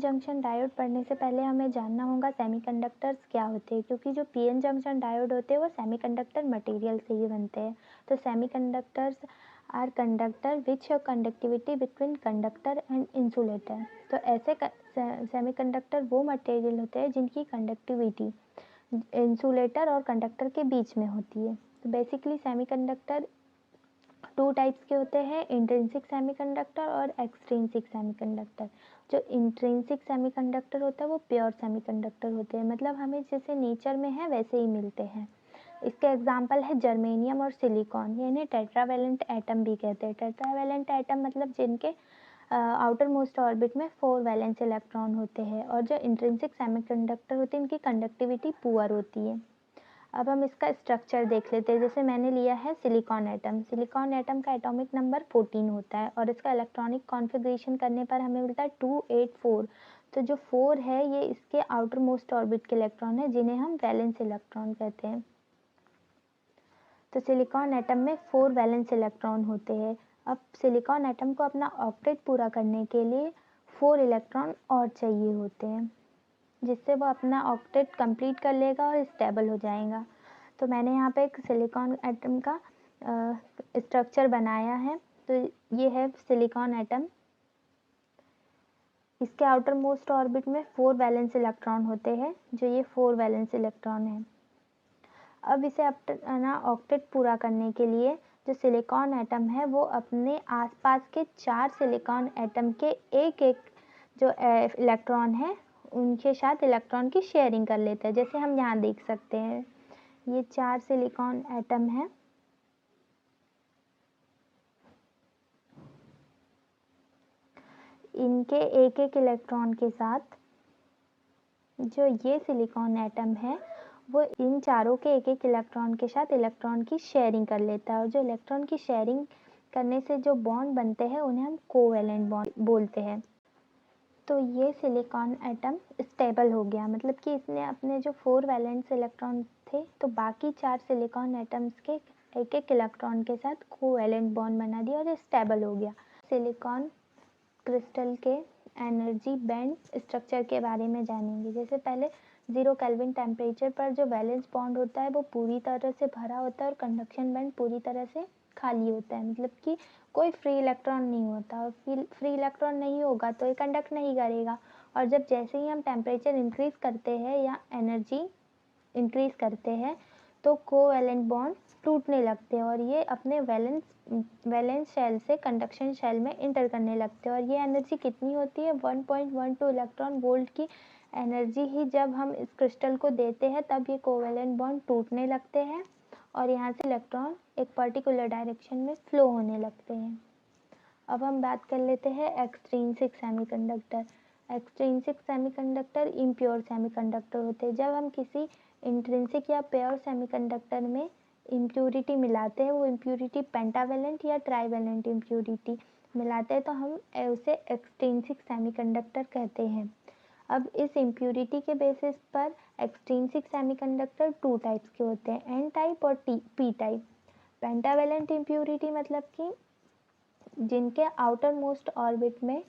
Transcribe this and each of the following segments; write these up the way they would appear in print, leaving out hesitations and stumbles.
Junction diode पढ़ने से पहले हमें जानना होगा सेमीकंडक्टर्स क्या होते हैं, क्योंकि जो पीएन जंक्शन डायोड होते हैं वो सेमीकंडक्टर मटेरियल से ही बनते हैं। तो semiconductors are conductor which have conductivity between conductor and insulator. तो ऐसे सेमीकंडक्टर वो मटेरियल होते हैं जिनकी कंडक्टिविटी इंसुलेटर और कंडक्टर के बीच में होती है। तो बेसिकली सेमीकंडक्टर टू टाइप्स के होते हैं, इंट्रिंसिक सेमीकंडक्टर और एक्सट्रिंसिक सेमीकंडक्टर। जो इंट्रिंसिक सेमीकंडक्टर होता है वो प्योर सेमीकंडक्टर होते हैं, मतलब हमें जैसे नेचर में है वैसे ही मिलते हैं। इसके एग्जांपल है जर्मेनियम और सिलिकॉन। ये इन्हें टेट्रावेलेंट एटम भी कहते हैं। टेट्रावेलेंट एटम मतलब जिनके आउटर मोस्ट ऑर्बिट में 4 वैलेंस इलेक्ट्रॉन होते हैं। और जो इंट्रिंसिक सेमीकंडक्टर होते हैं इनकी कंडक्टिविटी पुअर होती है। अब हम इसका स्ट्रक्चर देख लेते हैं। जैसे मैंने लिया है सिलिकॉन एटम। सिलिकॉन एटम का एटॉमिक नंबर 14 होता है और इसका इलेक्ट्रॉनिक कॉन्फ़िगरेशन करने पर हमें मिलता है 284। तो जो 4 है ये इसके आउटर मोस्ट ऑर्बिट के इलेक्ट्रॉन है जिन्हें हम वैलेंस इलेक्ट्रॉन कहते हैं। तो सिलिकॉन एटम में 4 वैलेंस इलेक्ट्रॉन होते हैं। अब सिलिकॉन एटम को अपना ऑक्टेट पूरा करने के लिए 4 इलेक्ट्रॉन और चाहिए होते हैं, जिससे वो अपना ऑक्टेट कंप्लीट कर लेगा और स्टेबल हो जाएगा। तो मैंने यहाँ पे एक सिलिकॉन एटम का स्ट्रक्चर बनाया है। तो ये है सिलिकॉन एटम। इसके आउटर मोस्ट ऑर्बिट में 4 वैलेंस इलेक्ट्रॉन होते हैं, जो ये 4 वैलेंस इलेक्ट्रॉन है। अब इसे अपना ऑक्टेट पूरा करने के लिए जो सिलिकॉन एटम है वो अपने आसपास के 4 सिलिकॉन एटम के एक एक जो इलेक्ट्रॉन है उनके साथ इलेक्ट्रॉन की शेयरिंग कर लेता है। जैसे हम यहाँ देख सकते हैं ये 4 सिलिकॉन एटम है। इनके एक एक इलेक्ट्रॉन के साथ जो ये सिलिकॉन एटम है वो इन चारों के एक एक इलेक्ट्रॉन के साथ इलेक्ट्रॉन की शेयरिंग कर लेता है। और जो इलेक्ट्रॉन की शेयरिंग करने से जो बॉन्ड बनते हैं उन्हें हम कोवैलेंट बॉन्ड बोलते हैं। तो ये सिलिकॉन एटम स्टेबल हो गया, मतलब कि इसने अपने जो 4 वैलेंस इलेक्ट्रॉन थे तो बाकी 4 सिलिकॉन एटम्स के एक एक इलेक्ट्रॉन के साथ कोवैलेंट बॉन्ड बना दिया और ये स्टेबल हो गया। सिलिकॉन क्रिस्टल के एनर्जी बैंड स्ट्रक्चर के बारे में जानेंगे। जैसे पहले 0 केल्विन टेम्परेचर पर जो वैलेंस बॉन्ड होता है वो पूरी तरह से भरा होता है और कंडक्शन बैंड पूरी तरह से खाली होता है, मतलब कि कोई फ्री इलेक्ट्रॉन नहीं होता। और फ्री इलेक्ट्रॉन नहीं होगा तो ये कंडक्ट नहीं करेगा। और जब जैसे ही हम टेम्परेचर इंक्रीज करते हैं या एनर्जी इंक्रीज करते हैं तो कोवैलेंट बॉन्ड टूटने लगते हैं और ये अपने वैलेंस शेल से कंडक्शन शेल में इंटर करने लगते हैं। और ये एनर्जी कितनी होती है 1.12 इलेक्ट्रॉन वोल्ट की एनर्जी ही जब हम इस क्रिस्टल को देते हैं तब ये कोवैलेंट बॉन्ड टूटने लगते हैं और यहाँ से इलेक्ट्रॉन एक पर्टिकुलर डायरेक्शन में फ्लो होने लगते हैं। अब हम बात कर लेते हैं extrinsic semiconductor. Extrinsic semiconductor impure semiconductor होते हैं। जब हम किसी इंट्रिंसिक या प्योर सेमीकंडक्टर में इम्प्यूरिटी मिलाते हैं, वो इम्प्यूरिटी पेंटावेलेंट या ट्राईवेलेंट इम्प्यूरिटी मिलाते हैं तो हम उसे एक्सट्रिंसिक सेमीकंडक्टर कहते हैं। अब इस इम्प्यूरिटी के बेसिस पर एक्सट्रिंसिक सेमीकंडक्टर 2 टाइप्स के होते हैं, एन टाइप और पी टाइप। पेंटावेलेंट इम्प्यूरिटी मतलब कि जिनके आउटर मोस्ट ऑर्बिट में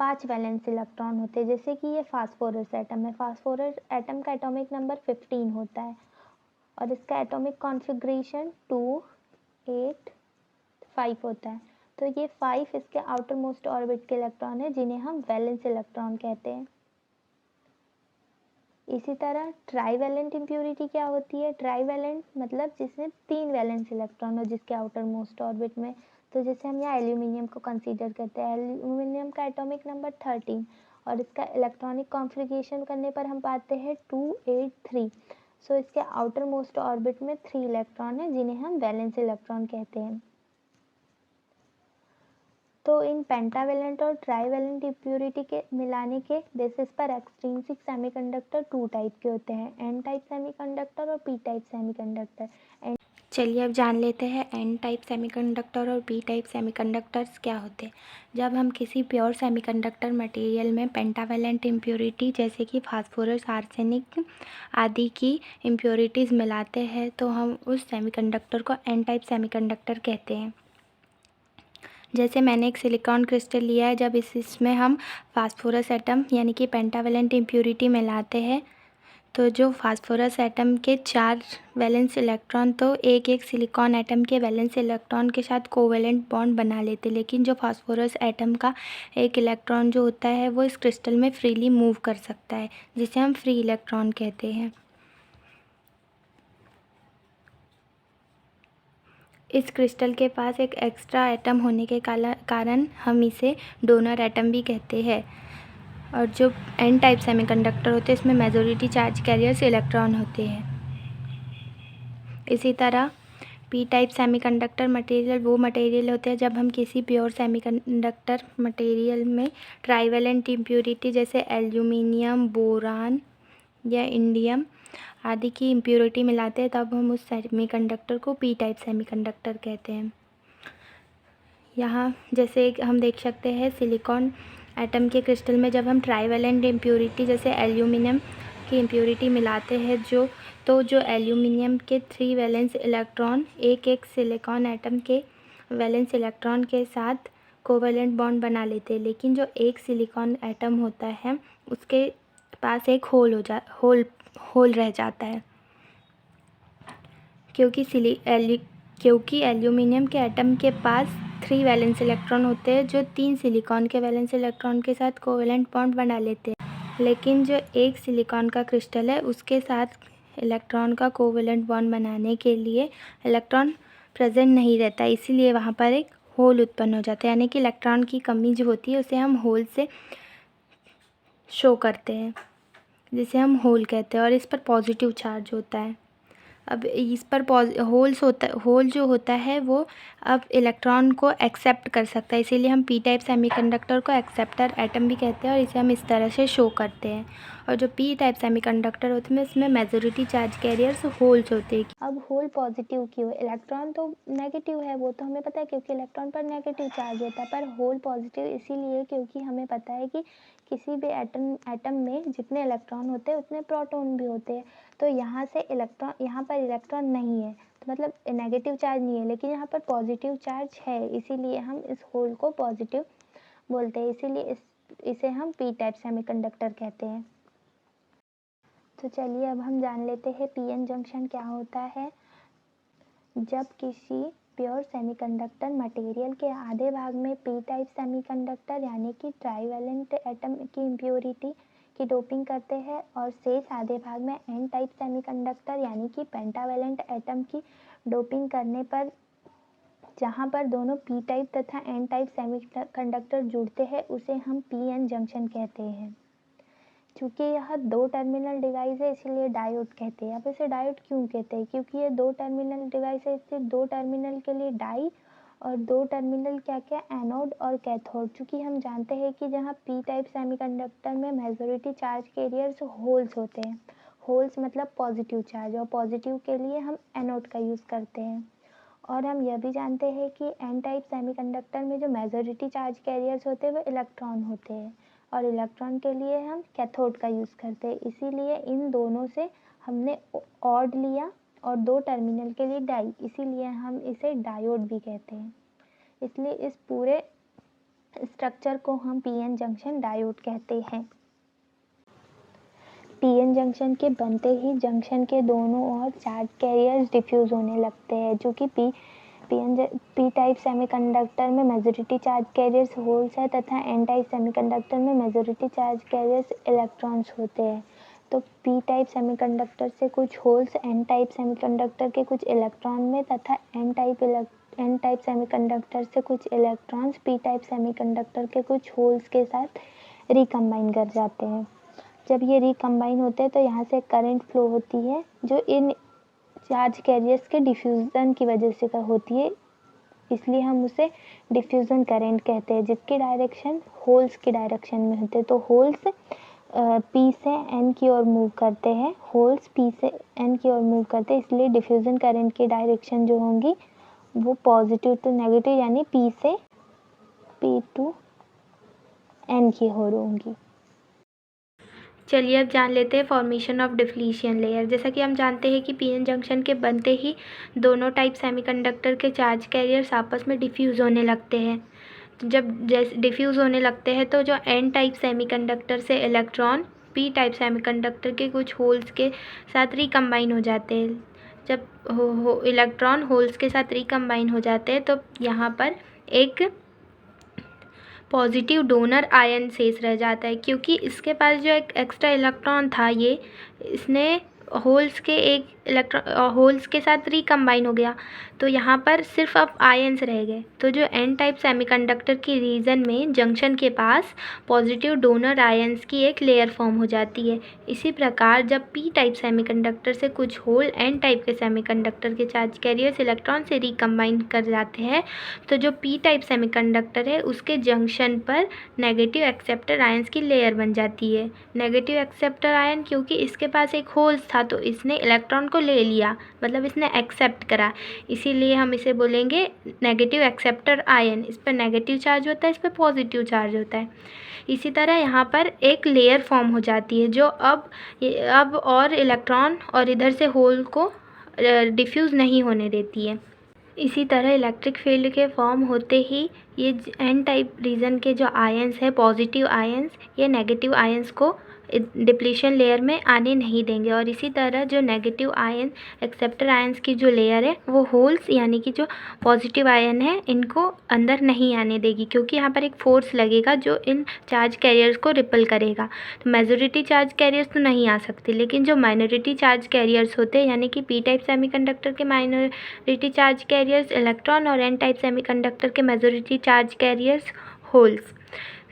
5 वैलेंस इलेक्ट्रॉन होते हैं, जैसे कि ये फास्फोरस एटम है। फास्फोरस एटम का एटॉमिक नंबर 15 होता है और इसका एटॉमिक कॉन्फ़िगरेशन 2 8 5 होता है। तो ये 5 इसके आउटर मोस्ट ऑर्बिट के इलेक्ट्रॉन है जिन्हें हम वैलेंस इलेक्ट्रॉन कहते हैं। इसी तरह ट्राईवेलेंट इम्प्यूरिटी क्या होती है? ट्राईवेलेंट मतलब जिसमें 3 वैलेंस इलेक्ट्रॉन हो जिसके आउटर मोस्ट ऑर्बिट में। तो जैसे हम यहाँ एल्यूमिनियम को कंसीडर करते हैं। एल्यूमिनियम का एटॉमिक नंबर 13 और इसका इलेक्ट्रॉनिक कॉन्फ़िगरेशन करने पर हम पाते हैं 283। सो इसके आउटर मोस्ट ऑर्बिट में 3 इलेक्ट्रॉन है जिन्हें हम वैलेंस इलेक्ट्रॉन कहते हैं। तो इन पेंटावेलेंट और ट्राईवेलेंट इम्प्यूरिटी के मिलाने के बेसिस पर एक्सट्रिंसिक सेमीकंडक्टर 2 टाइप के होते हैं, एन टाइप सेमीकंडक्टर और पी टाइप सेमीकंडक्टर। चलिए अब जान लेते हैं एन टाइप सेमीकंडक्टर और पी टाइप सेमीकंडक्टर्स क्या होते हैं। जब हम किसी प्योर सेमीकंडक्टर मटेरियल में पेंटावेलेंट इम्प्यूरिटी जैसे कि फास्फोरस, आर्सेनिक आदि की इम्प्यूरिटीज़ मिलाते हैं तो हम उस सेमीकंडक्टर को एन टाइप सेमीकंडक्टर कहते हैं। जैसे मैंने एक सिलिकॉन क्रिस्टल लिया है, जब इसमें हम फास्फोरस एटम यानी कि पेंटावेलेंट इम्प्योरिटी मिलाते हैं तो जो फास्फोरस एटम के 4 वैलेंस इलेक्ट्रॉन तो एक एक सिलिकॉन एटम के वैलेंस इलेक्ट्रॉन के साथ कोवेलेंट बॉन्ड बना लेते, लेकिन जो फास्फोरस एटम का एक इलेक्ट्रॉन जो होता है वो इस क्रिस्टल में फ्रीली मूव कर सकता है, जिसे हम फ्री इलेक्ट्रॉन कहते हैं। इस क्रिस्टल के पास एक एक्स्ट्रा एटम होने के कारण हम इसे डोनर एटम भी कहते हैं। और जो एन टाइप सेमीकंडक्टर होते हैं इसमें मेजॉरिटी चार्ज कैरियर्स इलेक्ट्रॉन होते हैं। इसी तरह पी टाइप सेमीकंडक्टर मटेरियल वो मटेरियल होते हैं जब हम किसी प्योर सेमीकंडक्टर मटेरियल में ट्राइवेलेंट इम्प्योरिटी जैसे एल्यूमिनियम, बोरान या इंडियम आदि की इम्प्योरिटी मिलाते हैं, तब हम उस सेमीकंडक्टर को पी टाइप सेमीकंडक्टर कहते हैं। यहाँ जैसे हम देख सकते हैं सिलिकॉन एटम के क्रिस्टल में जब हम ट्राइवेलेंट इम्प्योरिटी जैसे एल्यूमिनियम की इम्प्योरिटी मिलाते हैं जो एल्यूमिनियम के 3 वैलेंस इलेक्ट्रॉन एक एक सिलिकॉन एटम के वैलेंस इलेक्ट्रॉन के साथ कोवेलेंट बॉन्ड बना लेते हैं, लेकिन जो एक सिलिकॉन एटम होता है उसके पास एक होल रह जाता है, क्योंकि एल्यूमिनियम के एटम के पास 3 वैलेंस इलेक्ट्रॉन होते हैं जो 3 सिलिकॉन के वैलेंस इलेक्ट्रॉन के साथ कोवेलेंट बॉन्ड बना लेते हैं, लेकिन जो एक सिलिकॉन का क्रिस्टल है उसके साथ इलेक्ट्रॉन का कोवेलेंट बॉन्ड बनाने के लिए इलेक्ट्रॉन प्रेजेंट नहीं रहता, इसीलिए वहाँ पर एक होल उत्पन्न हो जाता है, यानी कि इलेक्ट्रॉन की कमी जो होती है उसे हम होल से शो करते हैं, जिसे हम होल कहते हैं। और इस पर पॉजिटिव चार्ज होता है। अब इस पर होल जो होता है वो अब इलेक्ट्रॉन को एक्सेप्ट कर सकता है, इसीलिए हम पी टाइप सेमीकंडक्टर को एक्सेप्टर एटम भी कहते हैं और इसे हम इस तरह से शो करते हैं। और जो पी टाइप सेमीकंडक्टर होते हैं इसमें मेजॉरिटी चार्ज कैरियर्स होल्स होते हैं। अब होल पॉजिटिव क्यों? इलेक्ट्रॉन तो नेगेटिव है, वो तो हमें पता है क्योंकि इलेक्ट्रॉन पर नेगेटिव चार्ज होता है, पर होल पॉजिटिव इसीलिए क्योंकि हमें पता है कि किसी भी एटम में जितने इलेक्ट्रॉन होते हैं उतने प्रोटॉन भी होते हैं। तो यहाँ पर इलेक्ट्रॉन नहीं है तो मतलब नेगेटिव चार्ज नहीं है, लेकिन यहाँ पर पॉजिटिव चार्ज है, इसीलिए हम इस होल को पॉजिटिव बोलते हैं, इसीलिए इसे हम पी टाइप सेमीकंडक्टर कहते हैं। तो चलिए अब हम जान लेते हैं पीएन जंक्शन क्या होता है। जब किसी प्योर सेमीकंडक्टर मटेरियल के आधे भाग में पी टाइप सेमीकंडक्टर यानी कि ट्राइवेलेंट एटम की इम्प्योरिटी की डोपिंग करते हैं और शेष आधे भाग में एन टाइप सेमीकंडक्टर यानी कि पेंटावेलेंट एटम की डोपिंग करने पर जहाँ पर दोनों पी टाइप तथा एन टाइप सेमीकंडक्टर जुड़ते हैं उसे हम पीएन जंक्शन कहते हैं। चूँकि यह 2 टर्मिनल डिवाइस है इसलिए डायोड कहते हैं। अब इसे डायोड क्यों कहते हैं? क्योंकि ये 2 टर्मिनल डिवाइस है, इसलिए 2 टर्मिनल के लिए डाई और 2 टर्मिनल क्या एनोड और कैथोड। चूँकि हम जानते हैं कि जहाँ पी टाइप सेमीकंडक्टर में मेजॉरिटी चार्ज कैरियर्स होल्स होते हैं, होल्स मतलब पॉजिटिव चार्ज, और पॉजिटिव के लिए हम एनोड का यूज़ करते हैं। और हम यह भी जानते हैं कि एन टाइप सेमीकंडक्टर में जो मेजॉरिटी चार्ज कैरियर्स होते हैं वो इलेक्ट्रॉन होते हैं और इलेक्ट्रॉन के लिए हम कैथोड का यूज़ करते हैं, इसीलिए इन दोनों से हमने ऑड लिया और 2 टर्मिनल के लिए डाई, इसीलिए हम इसे डायोड भी कहते हैं। इसलिए इस पूरे स्ट्रक्चर को हम पीएन जंक्शन डायोड कहते हैं। पीएन जंक्शन के बनते ही जंक्शन के दोनों ओर चार्ज कैरियर्स डिफ्यूज़ होने लगते हैं। जो कि पी टाइप सेमीकंडक्टर में मेजॉरिटी चार्ज कैरियर्स होल्स है तथा एन टाइप सेमीकंडक्टर में मेजॉरिटी चार्ज कैरियर्स इलेक्ट्रॉन्स होते हैं। तो पी टाइप सेमीकंडक्टर से कुछ होल्स एन टाइप सेमीकंडक्टर के कुछ इलेक्ट्रॉन में तथा एन टाइप सेमीकंडक्टर से कुछ इलेक्ट्रॉन्स पी टाइप सेमीकंडक्टर के कुछ होल्स के साथ रिकम्बाइन कर जाते हैं। जब ये रिकम्बाइन होते हैं तो यहाँ से करंट फ्लो होती है जो इन चार्ज कैरियर्स के डिफ्यूज़न की वजह से होती है, इसलिए हम उसे डिफ्यूज़न करंट कहते हैं, जिसकी डायरेक्शन होल्स की डायरेक्शन में होते हैं। तो होल्स पी से एन की ओर मूव करते हैं, होल्स पी से एन की ओर मूव करते हैं, इसलिए डिफ्यूज़न करंट की डायरेक्शन जो होंगी वो पॉजिटिव टू नेगेटिव यानी पी से पी टू एन की ओर होंगी। चलिए अब जान लेते हैं फॉर्मेशन ऑफ डिप्लीशन लेयर। जैसा कि हम जानते हैं कि पीएन जंक्शन के बनते ही दोनों टाइप सेमीकंडक्टर के चार्ज कैरियर्स आपस में डिफ्यूज़ होने लगते हैं। जब जैसे डिफ्यूज़ होने लगते हैं तो जो एन टाइप सेमीकंडक्टर से इलेक्ट्रॉन पी टाइप सेमीकंडक्टर के कुछ होल्स के साथ रिकम्बाइन हो जाते हैं। जब इलेक्ट्रॉन होल्स के साथ रिकम्बाइन हो जाते हैं तो यहाँ पर एक पॉजिटिव डोनर आयन शेष रह जाता है, क्योंकि इसके पास जो एक एक्स्ट्रा इलेक्ट्रॉन था ये इसने होल्स के साथ रिकम्बाइन हो गया, तो यहाँ पर सिर्फ अब आयन्स रह गए। तो जो एन टाइप सेमीकंडक्टर की रीजन में जंक्शन के पास पॉजिटिव डोनर आयन्स की एक लेयर फॉर्म हो जाती है। इसी प्रकार जब पी टाइप सेमीकंडक्टर से कुछ होल एन टाइप के सेमीकंडक्टर के चार्ज कैरियर्स इलेक्ट्रॉन से रिकम्बाइन कर जाते हैं, तो जो पी टाइप सेमीकंडक्टर है उसके जंक्शन पर नेगेटिव एक्सेप्टर आयन्स की लेयर बन जाती है। नेगेटिव एक्सेप्टर आयन क्योंकि इसके पास एक होल्स था तो इसने इलेक्ट्रॉन को ले लिया, मतलब इसने एक्सेप्ट करा, इसीलिए हम इसे बोलेंगे नेगेटिव एक्सेप्टर आयन। इस पर नेगेटिव चार्ज होता है, इस पर पॉजिटिव चार्ज होता है। इसी तरह यहाँ पर एक लेयर फॉर्म हो जाती है जो अब और इलेक्ट्रॉन और इधर से होल को डिफ्यूज़ नहीं होने देती है। इसी तरह इलेक्ट्रिक फील्ड के फॉर्म होते ही ये एन टाइप रीजन के जो आयंस है पॉजिटिव आयंस, ये नेगेटिव आयंस को डिप्लीशन लेयर में आने नहीं देंगे। और इसी तरह जो नेगेटिव आयन एक्सेप्टर आयंस की जो लेयर है वो होल्स यानी कि जो पॉजिटिव आयन है इनको अंदर नहीं आने देगी, क्योंकि यहाँ पर एक फोर्स लगेगा जो इन चार्ज कैरियर्स को रिपल करेगा। तो मेजॉरिटी चार्ज कैरियर्स तो नहीं आ सकते, लेकिन जो माइनॉरिटी चार्ज कैरियर्स होते हैं यानी कि पी टाइप सेमीकंडक्टर के माइनॉरिटी चार्ज कैरियर्स इलेक्ट्रॉन और एन टाइप सेमीकंडक्टर के मेजॉरिटी चार्ज कैरियर्स होल्स,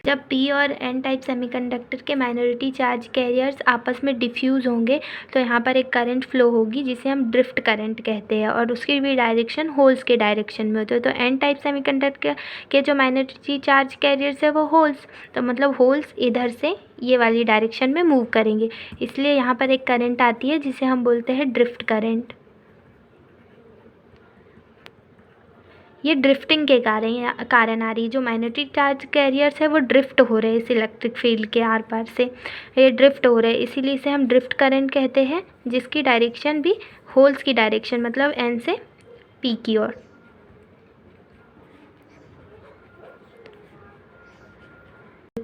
जब पी और एन टाइप सेमीकंडक्टर के माइनॉरिटी चार्ज कैरियर्स आपस में डिफ्यूज़ होंगे तो यहाँ पर एक करंट फ्लो होगी जिसे हम ड्रिफ्ट करंट कहते हैं, और उसकी भी डायरेक्शन होल्स के डायरेक्शन में होती है। तो एन टाइप सेमीकंडक्टर के जो माइनॉरिटी चार्ज कैरियर्स है वो होल्स, तो मतलब होल्स इधर से ये वाली डायरेक्शन में मूव करेंगे, इसलिए यहाँ पर एक करंट आती है जिसे हम बोलते हैं ड्रिफ्ट करंट। ये ड्रिफ्टिंग के कारण आ रही है। जो माइनॉरिटी चार्ज कैरियर्स है वो ड्रिफ्ट हो रहे हैं इस इलेक्ट्रिक फील्ड के आर पार से, ये ड्रिफ्ट हो रहे हैं, इसीलिए इसे हम ड्रिफ्ट करंट कहते हैं, जिसकी डायरेक्शन भी होल्स की डायरेक्शन मतलब एन से पी की ओर।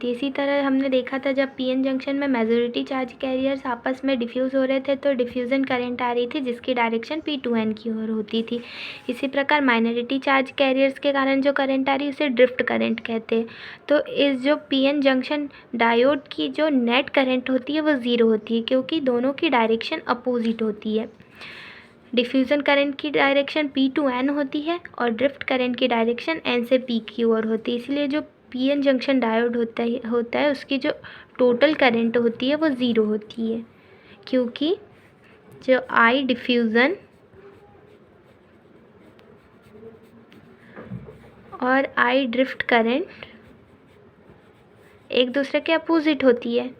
इसी तरह हमने देखा था जब पी एन जंक्शन में मेजॉरिटी चार्ज कैरियर्स आपस में डिफ्यूज़ हो रहे थे तो डिफ्यूज़न करंट आ रही थी जिसकी डायरेक्शन P2N की ओर होती थी। इसी प्रकार माइनॉरिटी चार्ज कैरियर्स के कारण जो करंट आ रही है उसे ड्रिफ्ट करंट कहते हैं। तो इस जो पी एन जंक्शन डायोड की जो नेट करंट होती है वो ज़ीरो होती है, क्योंकि दोनों की डायरेक्शन अपोजिट होती है। डिफ्यूज़न करंट की डायरेक्शन P2N होती है और ड्रिफ्ट करंट की डायरेक्शन N से P की ओर होती है। इसलिए जो पी एन जंक्शन डायोड होता है उसकी जो टोटल करंट होती है वो ज़ीरो होती है, क्योंकि जो आई डिफ्यूज़न और आई ड्रिफ्ट करंट एक दूसरे के अपोजिट होती है।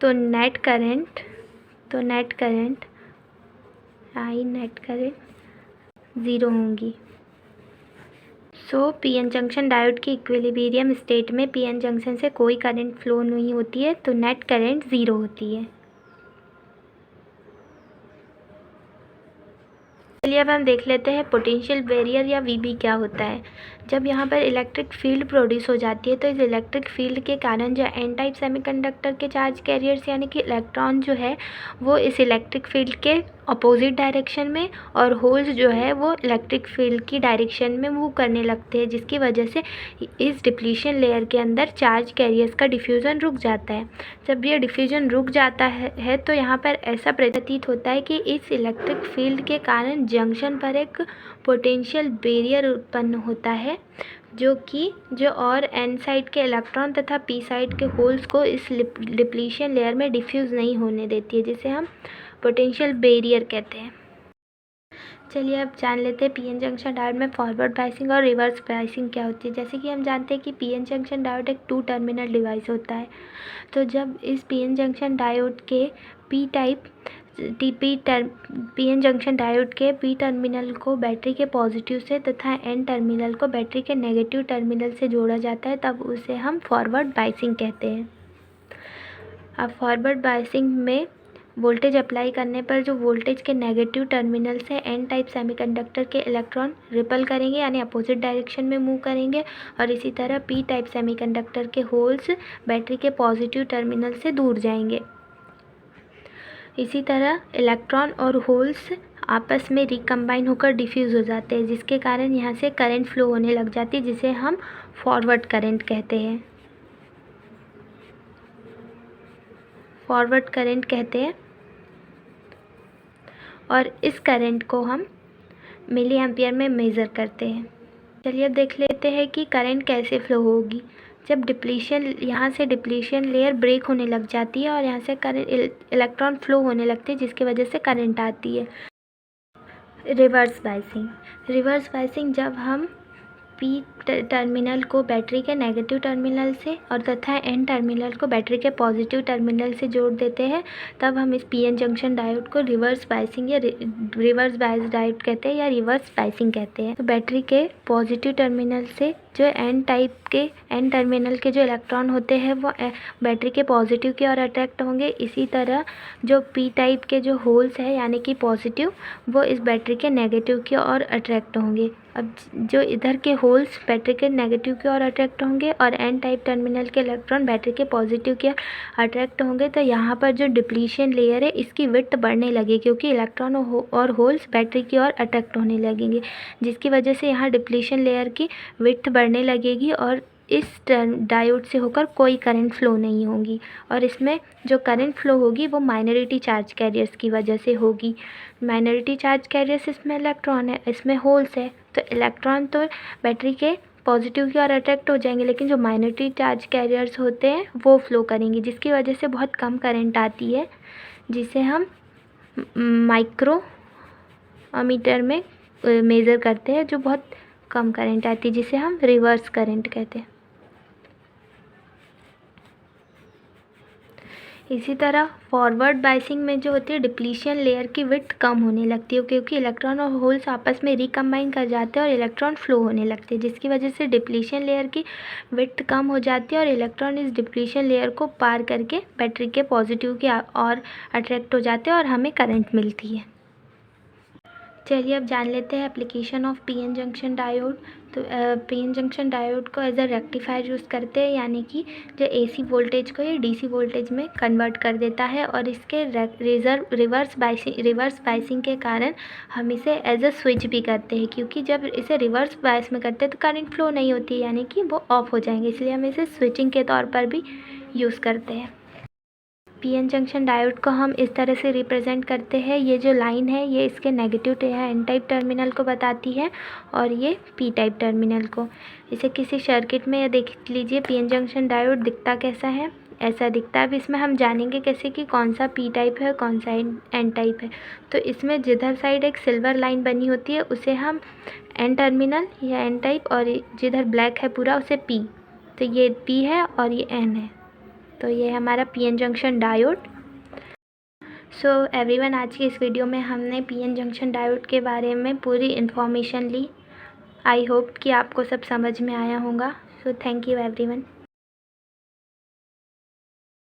तो net current I net current zero होंगी। सो पी एन जंक्शन डायोड की इक्विलिब्रियम स्टेट में पी एन जंक्शन से कोई करंट फ्लो नहीं होती है, तो नेट करंट ज़ीरो होती है। चलिए अब हम देख लेते हैं पोटेंशियल बैरियर या वीबी क्या होता है। जब यहाँ पर इलेक्ट्रिक फील्ड प्रोड्यूस हो जाती है तो इस इलेक्ट्रिक फील्ड के कारण जो एन टाइप सेमीकंडक्टर के चार्ज कैरियर्स यानी कि इलेक्ट्रॉन जो है वो इस इलेक्ट्रिक फील्ड के अपोजिट डायरेक्शन में और होल्स जो है वो इलेक्ट्रिक फील्ड की डायरेक्शन में मूव करने लगते हैं, जिसकी वजह से इस डिप्लीशन लेयर के अंदर चार्ज कैरियर्स का डिफ्यूज़न रुक जाता है। जब ये डिफ्यूज़न रुक जाता है तो यहाँ पर ऐसा प्रतीत होता है कि इस इलेक्ट्रिक फील्ड के कारण जंक्शन पर एक पोटेंशियल बैरियर उत्पन्न होता है, जो और एन साइड के इलेक्ट्रॉन तथा पी साइड के होल्स को इस डिप्लीशन लेयर में डिफ्यूज़ नहीं होने देती है, जिसे हम पोटेंशियल बैरियर कहते हैं। चलिए अब जान लेते हैं पीएन जंक्शन डायोड में फॉरवर्ड बायसिंग और रिवर्स बायसिंग क्या होती है। जैसे कि हम जानते हैं कि पीएन जंक्शन डायोड एक 2 टर्मिनल डिवाइस होता है। तो जब इस पीएन जंक्शन डायोड के पीएन जंक्शन डायोड के पी टर्मिनल को बैटरी के पॉजिटिव से तथा एन टर्मिनल को बैटरी के नेगेटिव टर्मिनल से जोड़ा जाता है, तब उसे हम फॉरवर्ड बायसिंग कहते हैं। अब फॉरवर्ड बायसिंग में वोल्टेज अप्लाई करने पर जो वोल्टेज के नेगेटिव टर्मिनल से एन टाइप सेमीकंडक्टर के इलेक्ट्रॉन रिपल करेंगे यानी अपोजिट डायरेक्शन में मूव करेंगे, और इसी तरह पी टाइप सेमीकंडक्टर के होल्स बैटरी के पॉजिटिव टर्मिनल से दूर जाएंगे। इसी तरह इलेक्ट्रॉन और होल्स आपस में रिकम्बाइन होकर डिफ्यूज़ हो जाते हैं, जिसके कारण यहाँ से करंट फ्लो होने लग जाती है, जिसे हम फॉरवर्ड करंट कहते हैं। फॉरवर्ड करंट कहते हैं, और इस करंट को हम मिली एम्पियर में मेज़र करते हैं। चलिए अब देख लेते हैं कि करंट कैसे फ्लो होगी। जब डिप्लीशन, यहाँ से डिप्लीशन लेयर ब्रेक होने लग जाती है और यहाँ से करंट इलेक्ट्रॉन फ्लो होने लगते हैं, जिसकी वजह से करंट आती है। Reverse biasing. रिवर्स बायसिंग जब हम पी टर्मिनल को बैटरी के नेगेटिव टर्मिनल से और तथा एन टर्मिनल को बैटरी के पॉजिटिव टर्मिनल से जोड़ देते हैं, तब हम इस पीएन जंक्शन डायोड को रिवर्स बायसिंग या रिवर्स बायस डायोड कहते हैं या रिवर्स बायसिंग कहते हैं। तो बैटरी के पॉजिटिव टर्मिनल से जो एन टर्मिनल के जो इलेक्ट्रॉन होते हैं वो बैटरी के पॉजिटिव की ओर अट्रैक्ट होंगे। इसी तरह जो पी टाइप के जो होल्स है यानी कि पॉजिटिव, वो इस बैटरी के नेगेटिव की ओर अट्रैक्ट होंगे। अब जो इधर के होल्स बैटरी के नेगेटिव की ओर अट्रैक्ट होंगे और एन टाइप टर्मिनल के इलेक्ट्रॉन बैटरी के पॉजिटिव की ओर अट्रैक्ट होंगे, तो यहाँ पर जो डिप्लीशन लेयर है इसकी विड्थ बढ़ने लगेगी, क्योंकि इलेक्ट्रॉन और होल्स बैटरी की ओर अट्रैक्ट होने लगेंगे, जिसकी वजह से यहाँ डिप्लीशन लेयर की विड्थ बढ़ने लगेगी और इस डायोड से होकर कोई करंट फ्लो नहीं होगी। और इसमें जो करंट फ्लो होगी वो माइनॉरिटी चार्ज कैरियर्स की वजह से होगी। माइनॉरिटी चार्ज कैरियर्स इसमें इलेक्ट्रॉन है, इसमें होल्स है, तो इलेक्ट्रॉन तो बैटरी के पॉजिटिव की ओर अट्रैक्ट हो जाएंगे, लेकिन जो माइनॉरिटी चार्ज कैरियर्स होते हैं वो फ्लो करेंगे, जिसकी वजह से बहुत कम करंट आती है, जिसे हम माइक्रो अमीटर में मेज़र करते हैं, जो बहुत कम करंट आती है, जिसे हम रिवर्स करंट कहते हैं। इसी तरह फॉरवर्ड बायसिंग में जो होती है डिप्लीशन लेयर की विड्थ कम होने लगती है, क्योंकि इलेक्ट्रॉन और होल्स आपस में रिकम्बाइन कर जाते हैं और इलेक्ट्रॉन फ्लो होने लगते हैं, जिसकी वजह से डिप्लीशन लेयर की विड्थ कम हो जाती है और इलेक्ट्रॉन इस डिप्लीशन लेयर को पार करके बैटरी के पॉजिटिव की ओर अट्रैक्ट हो जाते हैं और हमें करंट मिलती है। चलिए अब जान लेते हैं application of PN junction diode. तो पीएन जंक्शन डायोड को एज अ रेक्टिफायर यूज़ करते हैं, यानी कि जो एसी वोल्टेज को ये डीसी वोल्टेज में कन्वर्ट कर देता है, और इसके रिवर्स बायसिंग के कारण हम इसे एज अ स्विच भी करते हैं, क्योंकि जब इसे रिवर्स बायस में करते हैं तो करंट फ्लो नहीं होती है, यानी कि वो ऑफ हो जाएंगे, इसलिए हम इसे स्विचिंग के तौर पर भी यूज़ करते हैं। पीएन जंक्शन डायोड को हम इस तरह से रिप्रेजेंट करते हैं। ये जो लाइन है ये इसके नेगेटिव या एन टाइप टर्मिनल को बताती है, और ये पी टाइप टर्मिनल को। इसे किसी सर्किट में देख लीजिए पीएन जंक्शन डायोड दिखता कैसा है, ऐसा दिखता है। अब इसमें हम जानेंगे कैसे कि कौन सा पी टाइप है कौन सा एन टाइप है। तो इसमें जिधर साइड एक सिल्वर लाइन बनी होती है उसे हम एन टर्मिनल या एन टाइप, और जिधर ब्लैक है पूरा उसे पी। तो ये पी है और ये एन है, तो ये हमारा PN junction diode. So everyone, आज की इस वीडियो में हमने पीएन जंक्शन डायोड के बारे में पूरी इन्फॉर्मेशन ली। आई होप कि आपको सब समझ में आया होगा। So thank you everyone.